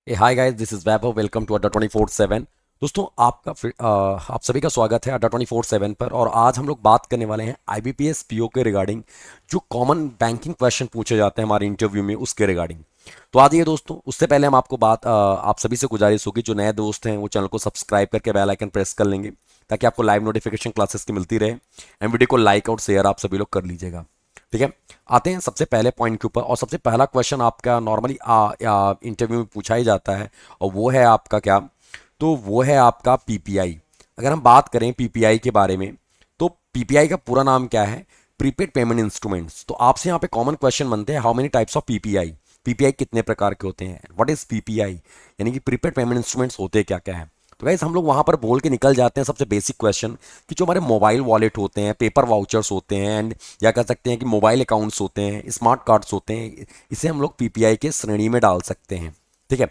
Hi guys, this is Vaibhav. Welcome to Adda 24/7। दोस्तों, आप सभी का स्वागत है अड्डा 24/7 पर। और आज हम लोग बात करने वाले हैं आईबीपीएस पीओ के रिगार्डिंग, जो कॉमन बैंकिंग क्वेश्चन पूछे जाते हैं हमारे इंटरव्यू में, उसके रिगार्डिंग। तो आ जाइए दोस्तों, उससे पहले हम आप सभी से गुजारिश होगी, जो नए दोस्त हैं वो चैनल को सब्सक्राइब करके बेल आइकन प्रेस कर लेंगे, ताकि आपको लाइव नोटिफिकेशन क्लासेस की मिलती रहे। एंड वीडियो को लाइक और शेयर आप सभी लोग कर लीजिएगा, ठीक है। आते हैं सबसे पहले पॉइंट के ऊपर। और सबसे पहला क्वेश्चन आपका नॉर्मली इंटरव्यू में पूछा ही जाता है, और वो है आपका क्या? तो वो है आपका पीपीआई। अगर हम बात करें पीपीआई के बारे में, तो पीपीआई का पूरा नाम क्या है? Prepaid payment instruments. तो आपसे यहाँ पे कॉमन क्वेश्चन बनते हैं, how many types of PPI? PPI कितने प्रकार के होते हैं? व्हाट इज पीपीआई, यानी कि प्रीपेड पेमेंट इंस्ट्रूमेंट्स होते क्या क्या है? तो गाइस, हम लोग वहां पर बोल के निकल जाते हैं सबसे बेसिक क्वेश्चन, कि जो हमारे मोबाइल वॉलेट होते हैं, पेपर वाउचर्स होते हैं, एंड या कह सकते हैं कि मोबाइल अकाउंट्स होते हैं, स्मार्ट कार्ड्स होते हैं, इसे हम लोग पीपीआई के श्रेणी में डाल सकते हैं, ठीक है।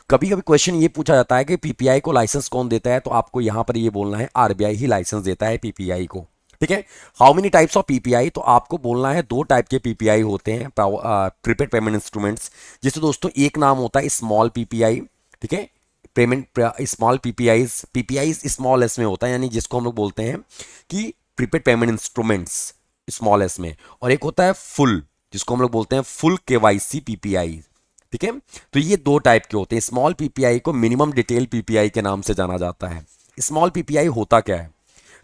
कभी कभी क्वेश्चन ये पूछा जाता है कि पीपीआई को लाइसेंस कौन देता है, तो आपको यहां पर ये बोलना है आरबीआई ही लाइसेंस देता है पीपीआई को, ठीक है। How many types of PPI? तो आपको बोलना है दो टाइप के पीपीआई होते हैं, प्रीपेड पेमेंट इंस्ट्रूमेंट्स। जिससे दोस्तों एक नाम होता है स्मॉल पीपीआई, ठीक है। Payment small PPI small S में होता है, यानी जिसको हम लोग बोलते हैं कि prepaid payment instruments small S में। और एक होता है फुल, जिसको हम लोग बोलते हैं फुल केवाईसी पीपीआई, ठीक है। तो ये दो टाइप के होते हैं। स्मॉल पीपीआई को मिनिमम डिटेल पीपीआई के नाम से जाना जाता है। स्मॉल पीपीआई होता क्या है?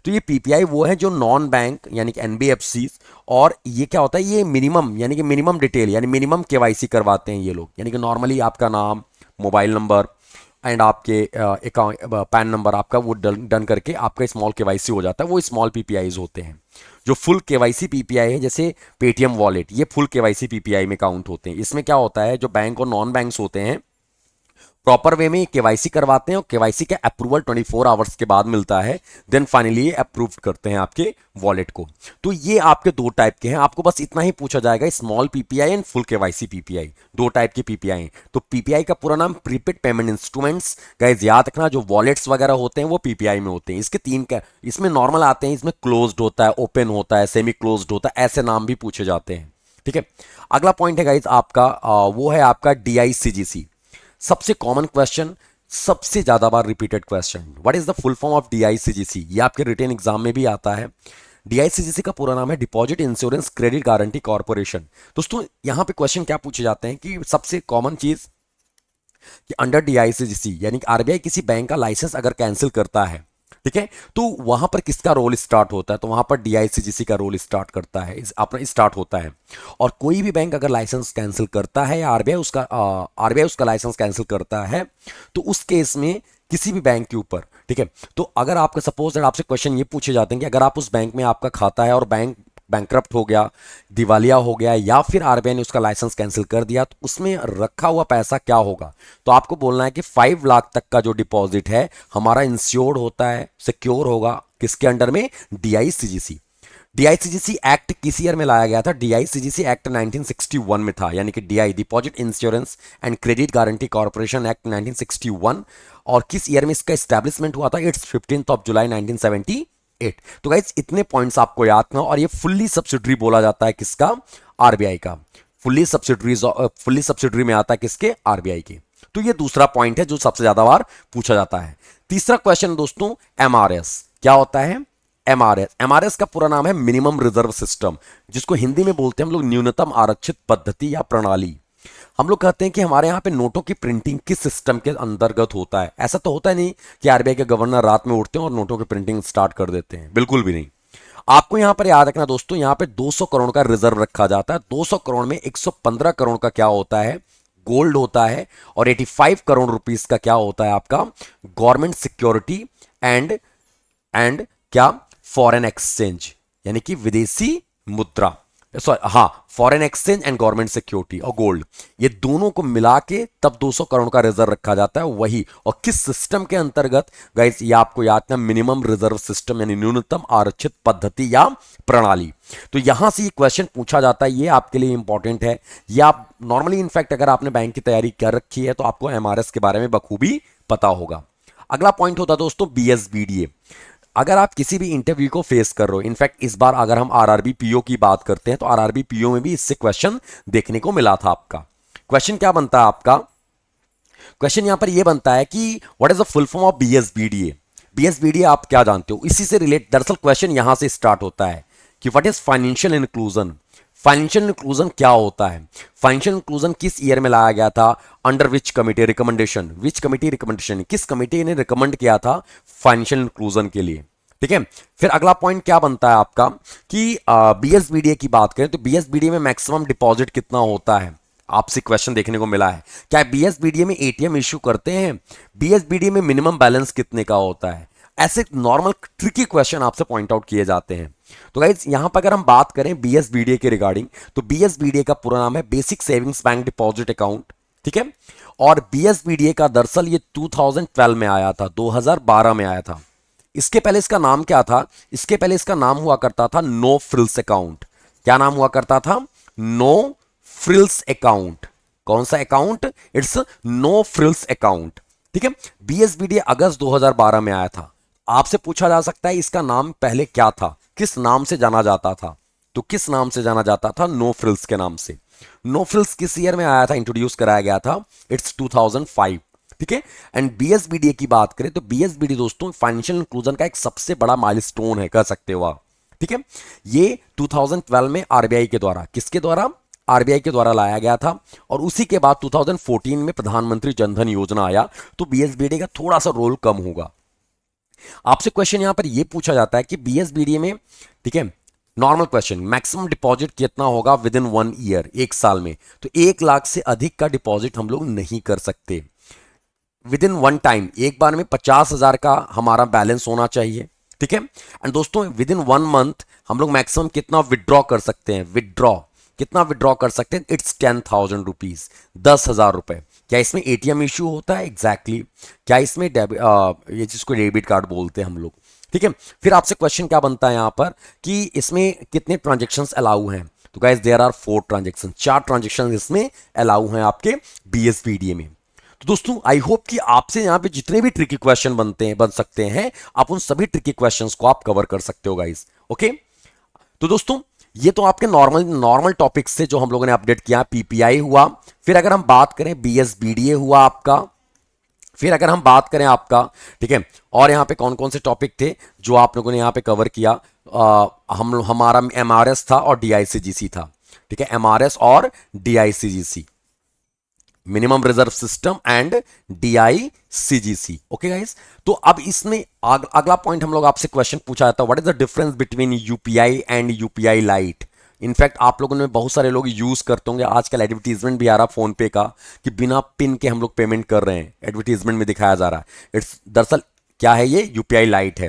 तो ये पीपीआई वो है जो नॉन बैंक यानी कि एनबीएफसी, और ये क्या होता है, ये मिनिमम यानी कि मिनिमम डिटेल यानी मिनिमम केवाईसी करवाते हैं ये लोग, यानी कि नॉर्मली आपका नाम, मोबाइल नंबर एंड आपके अकाउंट पैन नंबर आपका वो डन करके आपका स्मॉल केवाईसी हो जाता है। वो स्मॉल पीपीआईज होते हैं। जो फुल केवाईसी पीपीआई है, जैसे पेटीएम वॉलेट, ये फुल केवाईसी पीपीआई में काउंट होते हैं। इसमें क्या होता है, जो बैंक और नॉन बैंक्स होते हैं, प्रॉपर वे में केवाईसी करवाते हैं, और केवाईसी का अप्रूवल 24 आवर्स के बाद मिलता है। देन फाइनली ये अप्रूव करते हैं आपके वॉलेट को। तो ये आपके दो टाइप के हैं। आपको बस इतना ही पूछा जाएगा, small PPI and full KYC PPI, दो टाइप के पीपीआई। तो पीपीआई का पूरा नाम प्रीपेड पेमेंट इंस्ट्रूमेंट्स। गाइस याद रखना, जो वॉलेट्स वगैरह होते हैं वो पीपीआई में होते हैं। इसके तीन का इसमें नॉर्मल आते हैं, इसमें क्लोज्ड होता है, ओपन होता है, सेमी क्लोज्ड होता है, ऐसे नाम भी पूछे जाते हैं, ठीक है। अगला पॉइंट है गाइस आपका, वो है आपका डीआईसीजीसी। सबसे कॉमन क्वेश्चन, सबसे ज्यादा बार repeated question, what is the full form of DICGC? ये आपके रिटेन एग्जाम में भी आता है। डीआईसीजीसी का पूरा नाम है deposit insurance credit guarantee corporation. दोस्तों, यहां पे क्वेश्चन क्या पूछे जाते हैं कि सबसे कॉमन चीज, कि अंडर डीआईसीजीसी यानी कि आरबीआई किसी बैंक का लाइसेंस अगर कैंसिल करता है, ठीक है, तो वहां पर किसका रोल स्टार्ट होता है? तो वहां पर डीआईसीजीसी का रोल स्टार्ट करता है, अपना स्टार्ट होता है। और कोई भी बैंक अगर लाइसेंस कैंसिल करता है, या आरबीआई उसका लाइसेंस कैंसिल करता है, तो उस केस में किसी भी बैंक के ऊपर, ठीक है। तो अगर आपका सपोज आपसे क्वेश्चन ये पूछे जाते हैं कि अगर आप उस बैंक में आपका खाता है और बैंक बैंकरप्ट हो गया, दिवालिया हो गया, या फिर आरबीआई ने उसका लाइसेंस कैंसिल कर दिया, तो उसमें रखा हुआ पैसा क्या होगा? तो आपको बोलना है कि 5 लाख तक का जो डिपॉजिट है हमारा इंश्योर्ड होता है, सिक्योर होगा किसके अंडर में? डीआईसीजीसी। डीआईसीजीसी एक्ट किस ईयर में लाया गया था? डीआईसीजीसी एक्ट 1961 में था, यानी कि DI deposit insurance and credit guarantee corporation act 1961। और किस ईयर में इसका एस्टैब्लिशमेंट हुआ था? इट्स 15 जुलाई 1978। तो गाइस, इतने पॉइंट्स आपको याद ना, और ये फुल्ली सब्सिडरी बोला जाता है किसका? आरबीआई का। फुल्ली सब्सिडरी में आता है किसके? आरबीआई के। तो ये दूसरा पॉइंट है जो सबसे ज्यादा बार पूछा जाता है। तीसरा क्वेश्चन दोस्तों, एमआरएस क्या होता है? एमआरएस का पूरा नाम है मिनिमम रिजर्व सिस्टम, जिसको हिंदी में बोलते हैं हम लोग न्यूनतम आरक्षित पद्धति या प्रणाली। हम लोग कहते हैं कि हमारे यहाँ पे नोटों की प्रिंटिंग किस सिस्टम के अंतर्गत होता है? ऐसा तो होता नहीं कि आरबीआई के गवर्नर रात में उठते हैं और नोटों की प्रिंटिंग स्टार्ट कर देते हैं, बिल्कुल भी नहीं। आपको यहां पर याद रखना दोस्तों, यहां पे 200 करोड़ का रिजर्व रखा जाता है। 200 करोड़ में 115 करोड़ का क्या होता है? गोल्ड होता है। और 85 करोड़ रुपीस का क्या होता है आपका? गवर्नमेंट सिक्योरिटी एंड एंड क्या? फॉरेन एक्सचेंज, यानी कि विदेशी मुद्रा। सॉरी, हाँ, foreign exchange and government security और गोल्ड, ये दोनों को मिला के तब 200 करोड़ का रिजर्व रखा जाता है, वही। और किस सिस्टम के अंतर्गत? गाइस ये आपको याद है, मिनिमम रिजर्व सिस्टम, यानी न्यूनतम आरक्षित पद्धति या प्रणाली। तो यहां से ये क्वेश्चन पूछा जाता है, ये आपके लिए इंपॉर्टेंट है। ये आप नॉर्मली इनफैक्ट अगर आपने बैंक की तैयारी कर रखी है, तो आपको एमआरएस के बारे में बखूबी पता होगा। अगला पॉइंट होता है दोस्तों बीएसबीडीए। अगर आप किसी भी इंटरव्यू को फेस कर रहे हो, इनफैक्ट इस बार अगर हम आरआरबी पीओ की बात करते हैं, तो आरआरबी पीओ में भी इससे क्वेश्चन देखने को मिला था आपका। क्वेश्चन क्या बनता है आपका? क्वेश्चन यहां पर यह बनता है कि what is the full form of BSBDA. BSBDA आप क्या जानते हो, इसी से रिलेट दरअसल क्वेश्चन यहां से स्टार्ट होता है कि what is financial inclusion. Financial inclusion क्या होता है, फाइनेंशियल इंक्लूजन किस ईयर में लाया गया था, under which committee recommendation, which committee recommendation, किस कमिटी ने रिकमेंड किया था फाइनेंशियल इंक्लूजन के लिए। ठीक है, फिर अगला पॉइंट क्या बनता है आपका कि बीएसबीडीए की बात करें तो बीएसबीडीए में मैक्सिमम डिपॉजिट कितना होता है, आपसे क्वेश्चन देखने को मिला है। क्या बीएसबीडीए में एटीएम इश्यू करते हैं, बीएसबीडीए में मिनिमम बैलेंस कितने का होता है, ऐसे नॉर्मल ट्रिकी क्वेश्चन आपसे पॉइंट आउट किए जाते हैं। तो गाइज यहां पर अगर हम बात करें बीएसबीडीए के रिगार्डिंग, तो बीएसबीडीए का पूरा नाम है basic savings bank deposit account. ठीक है, और बीएसबीडीए का दरअसल ये 2012 में आया था, 2012 में आया था। इसके पहले इसका नाम क्या था, इसके पहले इसका नाम हुआ करता था नो फ्रिल्स अकाउंट। क्या नाम हुआ करता था, नो फ्रिल्स अकाउंट। कौन सा account, it's no frills account. ठीक है, बीएसबीडीए अगस्त 2012 में आया था। आपसे पूछा जा सकता है इसका नाम पहले क्या था, किस नाम से जाना जाता था, तो किस नाम से जाना जाता था, नो फ्रिल्स के नाम से। नो फ्रिल्स किस ईयर में आया था, इंट्रोड्यूस कराया गया था, इट्स 2005। ठीक है, एंड बीएसबीडीए की बात करें तो बीएसबीडी दोस्तों फाइनेंशियल इंक्लूजन का एक सबसे बड़ा माइलस्टोन है, कह सकते हो आप। ठीक है, ये 2012 में आरबीआई के द्वारा, किसके द्वारा, आरबीआई के द्वारा लाया गया था, और उसी के बाद 2014 में प्रधानमंत्री जनधन योजना आया, तो बीएसबीडी का थोड़ा सा रोल कम होगा। आपसे क्वेश्चन यहां पर यह पूछा जाता है कि बीएसबीडी में, ठीक है, नॉर्मल क्वेश्चन, मैक्सिमम डिपॉजिट कितना होगा विद इन 1 ईयर, एक साल में, तो 1 लाख से अधिक का डिपॉजिट हम लोग नहीं कर सकते। विद इन वन टाइम, एक बार में 50,000 का हमारा बैलेंस होना चाहिए। ठीक है, एंड दोस्तों विद इन 1 मंथ हम लोग मैक्सिमम कितना विदड्रॉ कर सकते हैं, विदड्रॉ कितना विदड्रॉ कर सकते हैं, इट्स 10,000 रुपीज, 10,000 रुपए। क्या इसमें एटीएम इश्यू होता है, एग्जैक्टली क्या इसमें ये जिसको डेबिट कार्ड बोलते हैं हम लोग। ठीक है, फिर आपसे क्वेश्चन क्या बनता है यहां पर कि इसमें कितने ट्रांजेक्शन्स अलाउ हैं, तो guys there are 4 transaction, 4 transaction इसमें अलाउ हैं आपके बीएसबीडीए में। तो दोस्तों आई होप कि आपसे यहां पे जितने भी ट्रिकी क्वेश्चन बन सकते हैं, आप उन सभी ट्रिकी क्वेश्चंस को आप कवर कर सकते हो गाइस। ओके, तो दोस्तों ये तो आपके नॉर्मल नॉर्मल टॉपिक्स से जो हम लोगों ने अपडेट किया, पीपीआई हुआ, फिर अगर हम बात करें बीएसबीडीए हुआ आपका, फिर अगर हम बात करें आपका, ठीक है, और यहां पे कौन कौन से टॉपिक थे जो आप लोगों ने यहां पे कवर किया, हमारा एमआरएस था और डीआईसीजीसी था। ठीक है, एमआरएस और DICGC, minimum reserve system and DICGC. Okay guys, तो अब इसमें अगला पॉइंट हम लोग आपसे क्वेश्चन पूछा जाता है, what is the difference between UPI and UPI light. In fact आप लोगों में बहुत सारे लोग यूज करते होंगे, आजकल एडवर्टीजमेंट भी आ रहा फोन पे का कि बिना पिन के हम लोग पेमेंट कर रहे हैं, एडवर्टीजमेंट में दिखाया जा रहा है। इट्स दरअसल क्या है, ये यूपीआई लाइट है।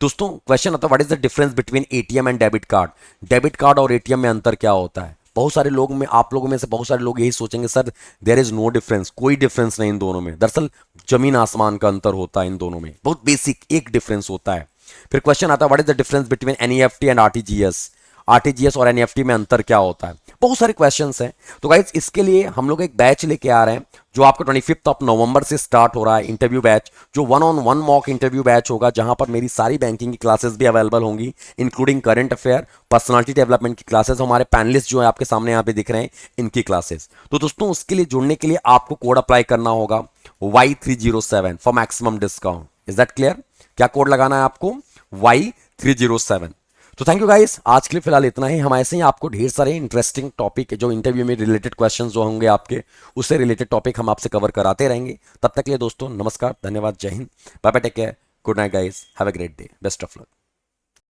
दोस्तों क्वेश्चन आता है what is the difference between ATM and debit card. Debit card और एटीएम में अंतर क्या होता है, बहुत सारे लोग में, आप लोगों में से बहुत सारे लोग यही सोचेंगे sir there is no difference, कोई डिफरेंस नहीं इन दोनों में। दरअसल जमीन आसमान का अंतर होता है इन दोनों में, बहुत बेसिक एक डिफरेंस होता है। फिर क्वेश्चन आता है what is the difference between NEFT and RTGS. RTGS और एनईएफटी में अंतर क्या होता है, बहुत सारे क्वेश्चंस हैं। तो गाइज इसके लिए हम लोग एक बैच लेके आ रहे हैं जो आपको 25 नवंबर से स्टार्ट हो रहा है, इंटरव्यू बैच, जो 1-on-1 मॉक इंटरव्यू बैच होगा, जहां पर मेरी सारी बैंकिंग की क्लासेस भी अवेलेबल होंगी, including current affair, personality development की क्लासेस, हमारे पैनलिस्ट जो है आपके सामने यहाँ पे दिख रहे हैं, इनकी क्लासेस। तो दोस्तों उसके लिए जुड़ने के लिए आपको कोड अप्लाई करना होगा Y307 for maximum discount. Is that clear, क्या कोड लगाना है आपको, Y307। तो थैंक यू गाइस, आज के लिए फिलहाल इतना ही। हम ऐसे ही आपको ढेर सारे इंटरेस्टिंग टॉपिक जो इंटरव्यू में रिलेटेड क्वेश्चंस जो होंगे आपके, उससे रिलेटेड टॉपिक हम आपसे कवर कराते रहेंगे। तब तक के लिए दोस्तों नमस्कार, धन्यवाद, जय Hind, bye bye, take care, good night guys, have a great day, best of luck.